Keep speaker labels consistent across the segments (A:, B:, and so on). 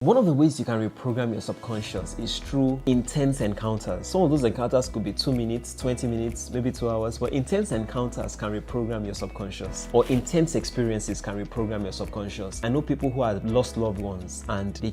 A: One of the ways you can reprogram your subconscious is through intense encounters. Some of those encounters could be 2 minutes, 20 minutes, maybe 2 hours, but intense encounters can reprogram your subconscious, or intense experiences can reprogram your subconscious. I know people who have lost loved ones and they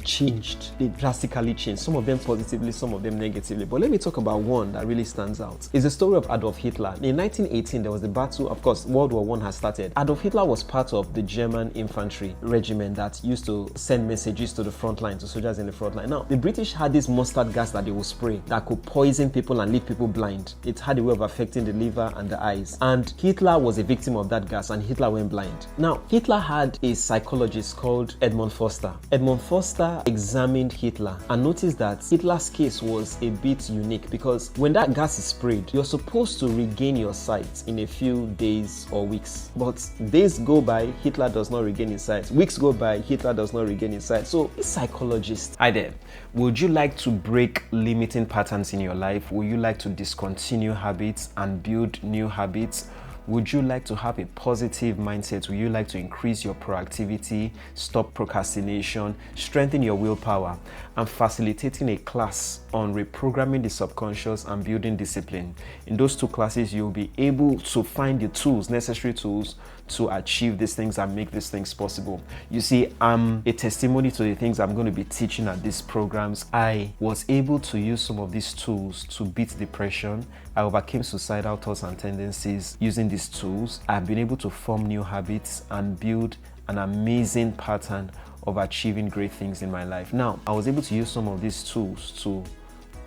A: drastically changed. Some of them positively, some of them negatively. But let me talk about one that really stands out. It's the story of Adolf Hitler. In 1918, there was the battle, of course, World War I has started. Adolf Hitler was part of the German infantry regiment that used to send messages to the front line, to soldiers in the front line. Now, the British had this mustard gas that they would spray that could poison people and leave people blind. It had a way of affecting the liver and the eyes. And Hitler was a victim of that gas and Hitler went blind. Now, Hitler had a psychologist called Edmund Foster. Edmund Foster examined Hitler and noticed that Hitler's case was a bit unique because when that gas is sprayed, you're supposed to regain your sight in a few days or weeks. But days go by, Hitler does not regain his sight. Weeks go by, Hitler does not regain his sight. So, this psychologist. Hi there. Would you like to break limiting patterns in your life? Would you like to discontinue habits and build new habits? Would you like to have a positive mindset? Would you like to increase your proactivity, stop procrastination, strengthen your willpower? I'm facilitating a class on reprogramming the subconscious and building discipline. In those 2 classes, you'll be able to find the tools, necessary tools to achieve these things and make these things possible. You see, I'm a testimony to the things I'm going to be teaching at these programs. I was able to use some of these tools to beat depression. I overcame suicidal thoughts and tendencies using these tools. I've been able to form new habits and build an amazing pattern of achieving great things in my life. Now, I was able to use some of these tools to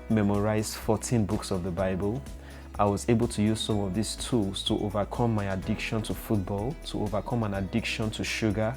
A: memorize 14 books of the Bible. I was able to use some of these tools to overcome my addiction to football, to overcome an addiction to sugar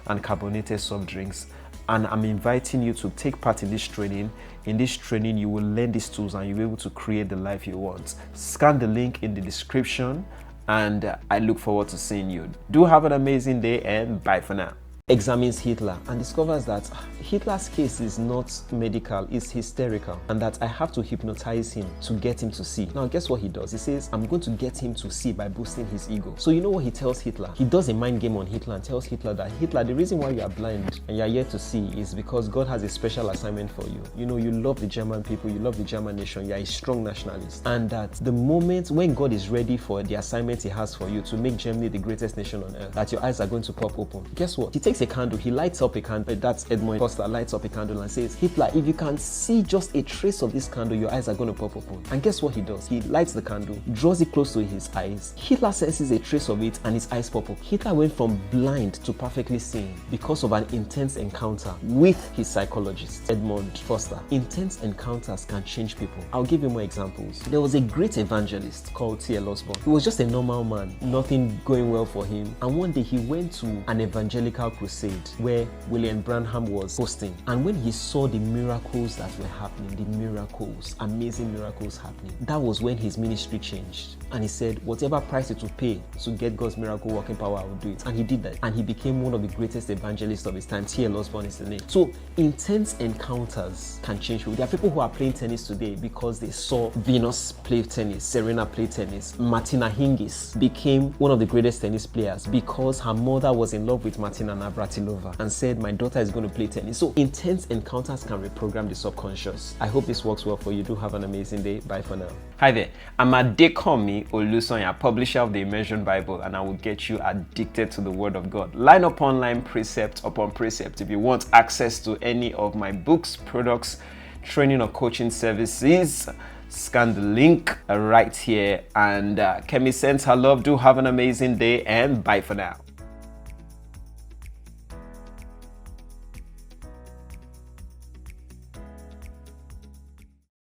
A: and carbonated soft drinks. And I'm inviting you to take part in this training. In this training, you will learn these tools and you'll be able to create the life you want. Scan the link in the description and I look forward to seeing you. Do have an amazing day and bye for now. Examines Hitler and discovers that Hitler's case is not medical, it's hysterical, and that I have to hypnotize him to get him to see. Now, guess what he does? He says, I'm going to get him to see by boosting his ego. So you know what he tells Hitler? He does a mind game on Hitler and tells Hitler that, Hitler, the reason why you are blind and you are yet to see is because God has a special assignment for you. You know, you love the German people, you love the German nation, you are a strong nationalist. And that the moment when God is ready for the assignment he has for you to make Germany the greatest nation on earth, that your eyes are going to pop open. Guess what? He takes a candle, he lights up a candle, that's Edmund Foster, lights up a candle and says, Hitler, if you can see just a trace of this candle, your eyes are going to pop open. And guess what he does? He lights the candle, draws it close to his eyes. Hitler senses a trace of it and his eyes pop up. Hitler went from blind to perfectly seeing because of an intense encounter with his psychologist, Edmund Foster. Intense encounters can change people. I'll give you more examples. There was a great evangelist called T.L. Osborne. He was just a normal man, nothing going well for him. And one day he went to an evangelical crusade where William Branham was hosting. And when he saw the miracles that were happening, the miracles, amazing miracles happening, that was when his ministry changed. And he said, whatever price it would pay to get God's miracle working power, I would do it. And he did that. And he became one of the greatest evangelists of his time. T.L. Osborne is the name. So intense encounters can change people. There are people who are playing tennis today because they saw Venus play tennis, Serena play tennis. Martina Hingis became one of the greatest tennis players because her mother was in love with Martina Navratilova and said, my daughter is going to play tennis. So intense encounters can reprogram the subconscious. I hope this works well for you. Do have an amazing day. Bye for now. Hi there. I'm Adekomi Olusonya, publisher of the Immersion Bible, and I will get you addicted to the Word of God. Line upon line, precept upon precept. If you want access to any of my books, products, training or coaching services, scan the link right here. And Kemi sends her love. Do have an amazing day and bye for now.